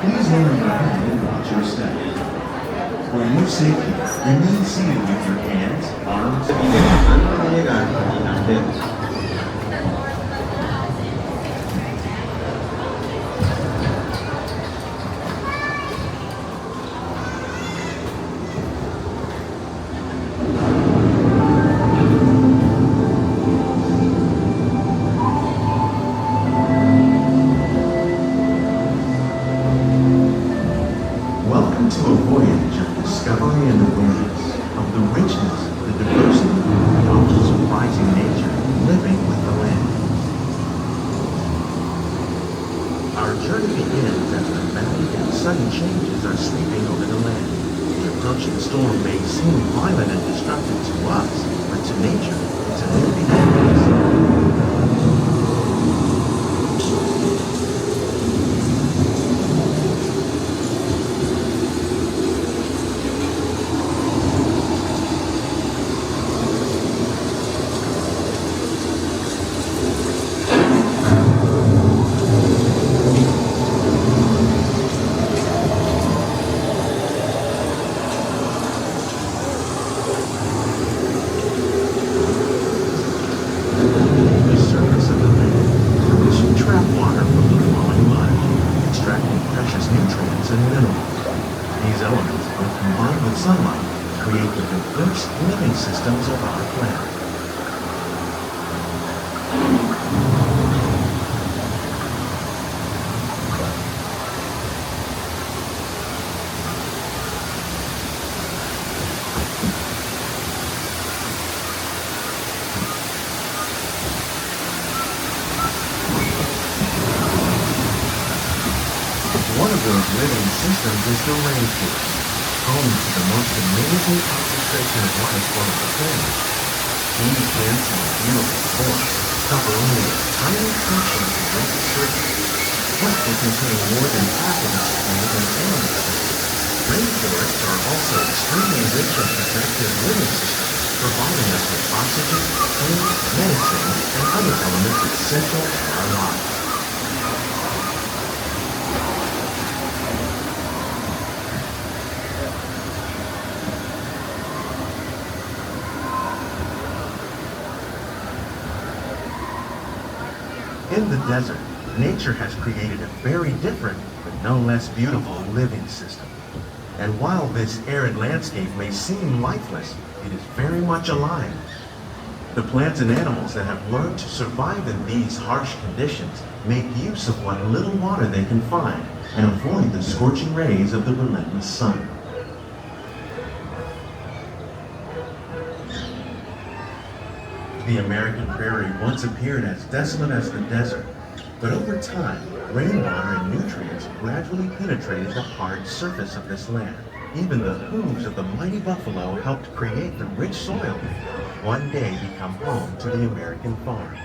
Please lower your head and watch your step. For your safety, remain seated with your hands, arms, Welcome to a voyage of discovery and awareness of the richness, the diversity, and also surprising nature living with the land. Our journey begins as dramatic and sudden changes are sweeping over the land. The approaching storm may seem violent and destructive to us, but to nature, it's a new beginning. These elements, when combined with sunlight, create the diverse living systems of our planet. One of those living systems is the rainforest, home to the most amazing concentration of life on the planet. These dense and beautiful forests cover only a tiny fraction of the Earth's surface, but they contain more than half of its plant and animal systems. Rainforests are also extremely rich and productive living systems, providing us with oxygen, food, medicine, and other elements essential to our lives. In the desert, nature has created a very different, but no less beautiful living system. And while this arid landscape may seem lifeless, it is very much alive. The plants and animals that have learned to survive in these harsh conditions make use of what little water they can find and avoid the scorching rays of the relentless sun. The American prairie once appeared as desolate as the desert, but over time, rainwater and nutrients gradually penetrated the hard surface of this land. Even the hooves of the mighty buffalo helped create the rich soil that one day become home to the American farm.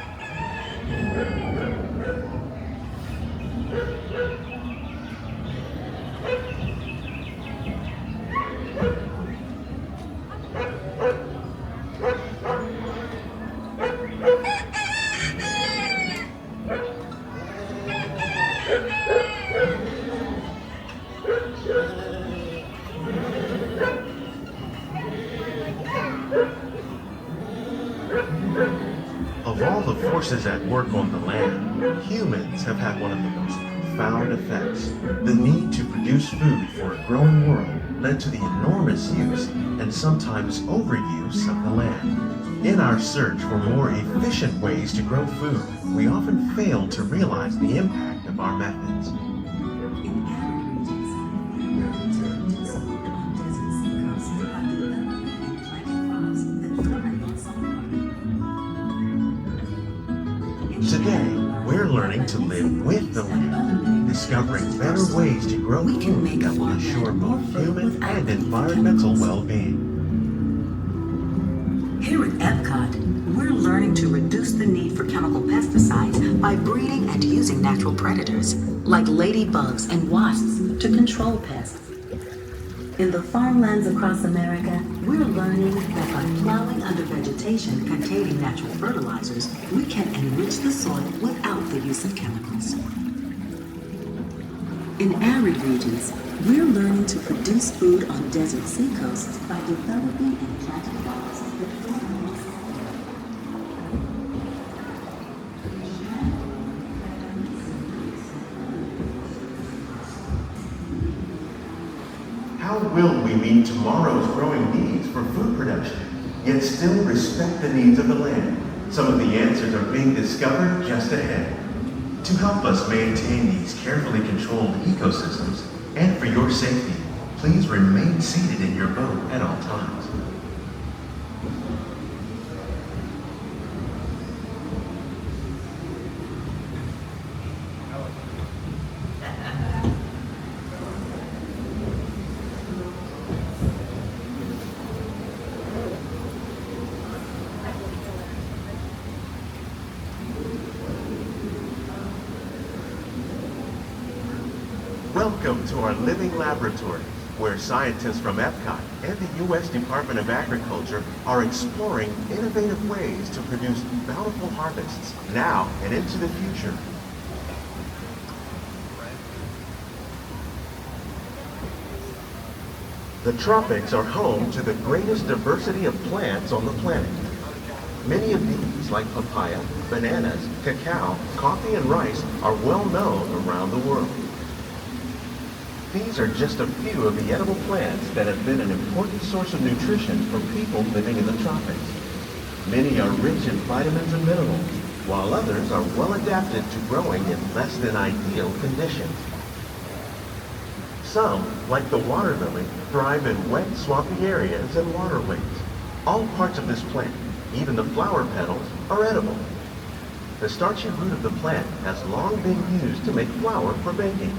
Of all the forces at work on the land, humans have had one of the most profound effects. The need to produce food for a growing world led to the enormous use and sometimes overuse of the land. In our search for more efficient ways to grow food, we often fail to realize the impact of our methods. Today, we're learning to live with the land, discovering better ways to grow food that will assure both human and environmental well-being. Here at EPCOT, we're learning to reduce the need for chemical pesticides by breeding and using natural predators, like ladybugs and wasps, to control pests. In the farmlands across America, we're learning that by plowing under vegetation containing natural fertilizers, we can enrich the soil without the use of chemicals. In arid regions, we're learning to produce food on desert seacoasts by developing and planting crops that thrive on salt. How will we meet tomorrow's growing needs for food production, yet still respect the needs of the land? Some of the answers are being discovered just ahead. To help us maintain these carefully controlled ecosystems, and for your safety, please remain seated in your boat at all times. Welcome to our living laboratory, where scientists from EPCOT and the U.S. Department of Agriculture are exploring innovative ways to produce bountiful harvests now and into the future. The tropics are home to the greatest diversity of plants on the planet. Many of these, like papaya, bananas, cacao, coffee, and rice, are well known around the world. These are just a few of the edible plants that have been an important source of nutrition for people living in the tropics. Many are rich in vitamins and minerals, while others are well adapted to growing in less than ideal conditions. Some, like the water lily, thrive in wet, swampy areas and waterways. All parts of this plant, even the flower petals, are edible. The starchy root of the plant has long been used to make flour for baking.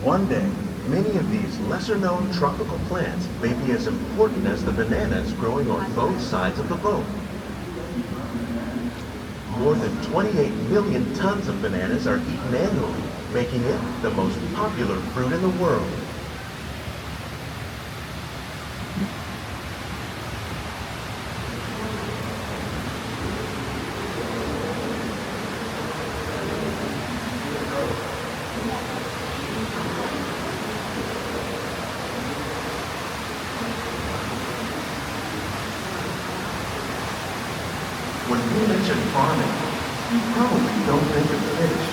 One day, many of these lesser-known tropical plants may be as important as the bananas growing on both sides of the boat. More than 28 million tons of bananas are eaten annually, making it the most popular fruit in the world. When we mention farming, you probably don't think of fish,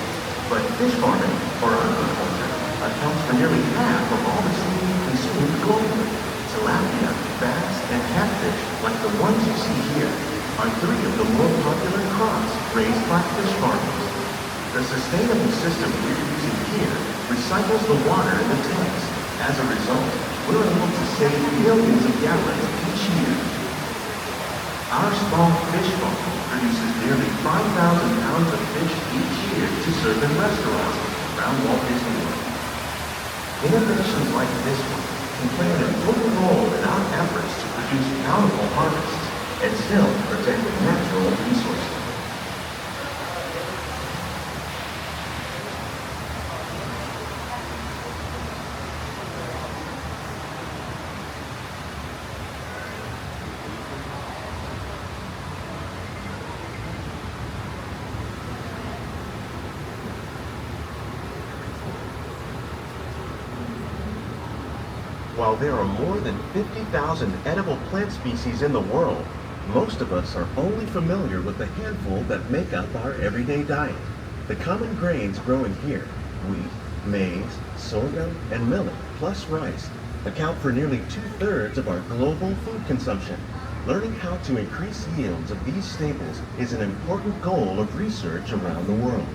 but fish farming, or aquaculture, accounts for nearly half of all the seafood consumed globally. Tilapia, bass, and catfish, like the ones you see here, are three of the more popular crops raised by fish farmers. The sustainable system we're using here recycles the water in the tanks. As a result, we're able to save millions of gallons each year. Our small fish farm produces nearly 5,000 pounds of fish each year to serve in restaurants around Walt Disney World. Innovations like this one can play an important role in our efforts to produce bountiful harvests and still protect the natural resources. While there are more than 50,000 edible plant species in the world, most of us are only familiar with the handful that make up our everyday diet. The common grains growing here, wheat, maize, sorghum, and millet, plus rice, account for nearly 2/3 of our global food consumption. Learning how to increase yields of these staples is an important goal of research around the world.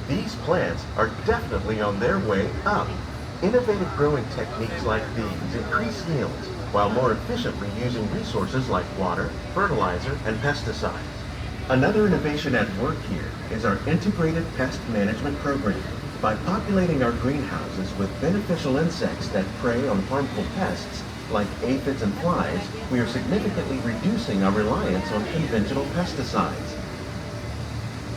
These plants are definitely on their way up. Innovative growing techniques like these increase yields while more efficiently using resources like water, fertilizer, and pesticides. Another innovation at work here is our integrated pest management program. By populating our greenhouses with beneficial insects that prey on harmful pests, like aphids and flies, we are significantly reducing our reliance on conventional pesticides.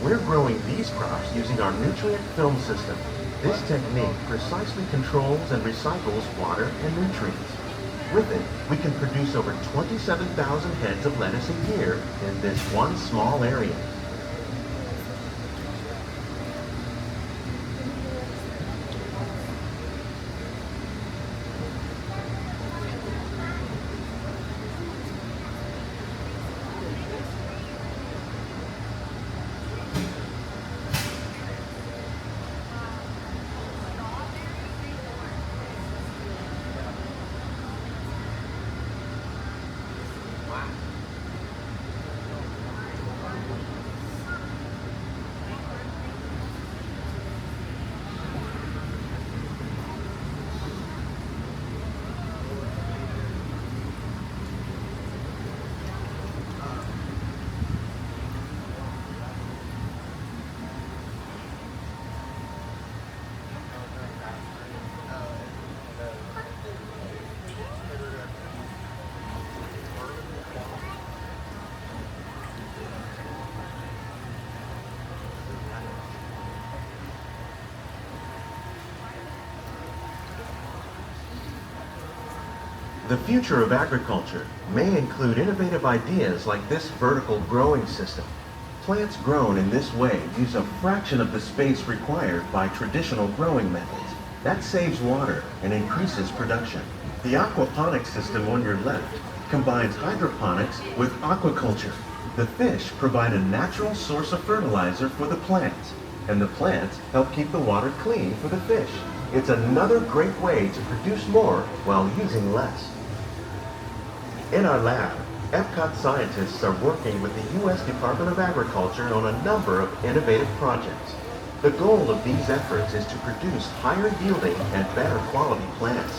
We're growing these crops using our nutrient film system. This technique precisely controls and recycles water and nutrients. With it, we can produce over 27,000 heads of lettuce a year in this one small area. The future of agriculture may include innovative ideas like this vertical growing system. Plants grown in this way use a fraction of the space required by traditional growing methods. That saves water and increases production. The aquaponics system on your left combines hydroponics with aquaculture. The fish provide a natural source of fertilizer for the plants, and the plants help keep the water clean for the fish. It's another great way to produce more while using less. In our lab, EPCOT scientists are working with the U.S. Department of Agriculture on a number of innovative projects. The goal of these efforts is to produce higher yielding and better quality plants.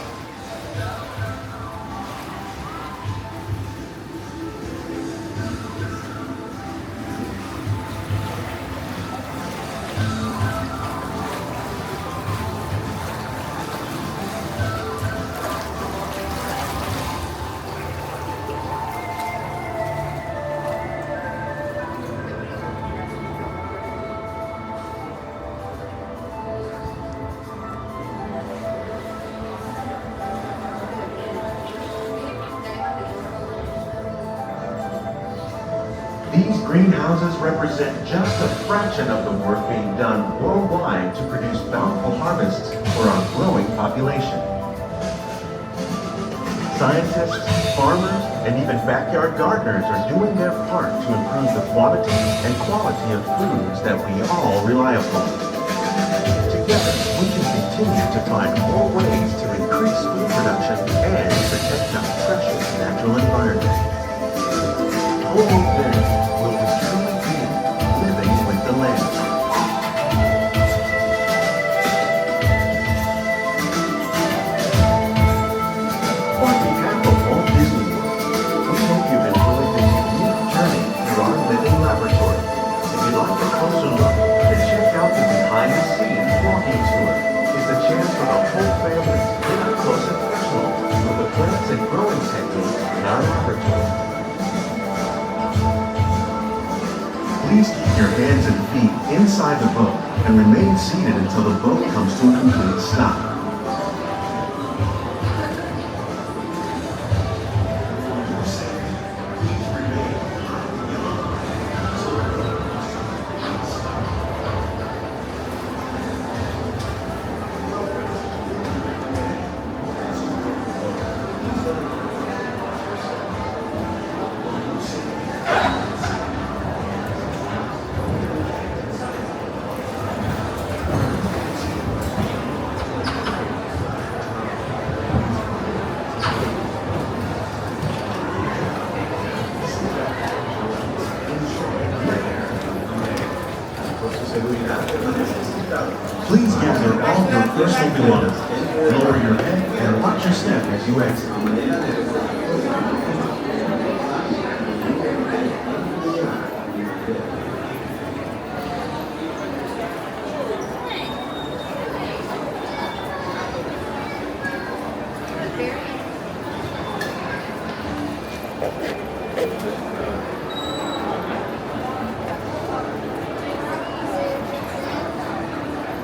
These greenhouses represent just a fraction of the work being done worldwide to produce bountiful harvests for our growing population. Scientists, farmers, and even backyard gardeners are doing their part to improve the quantity and quality of foods that we all rely upon. Together, we can continue to find more ways to increase food production and protect our precious natural environment. Only then will we truly be living with the land. On behalf of Walt Disney World, we hope you've enjoyed this unique journey through our living laboratory. If you'd like a closer look, then check out the behind-the-scenes walking tour. It's a chance for the whole family to get up close and personal with the plants and growing techniques in our laboratory. Please keep your hands and feet inside the boat and remain seated until the boat comes to a complete stop. Please gather all your personal belongings. Lower your head and watch your step as you exit. Very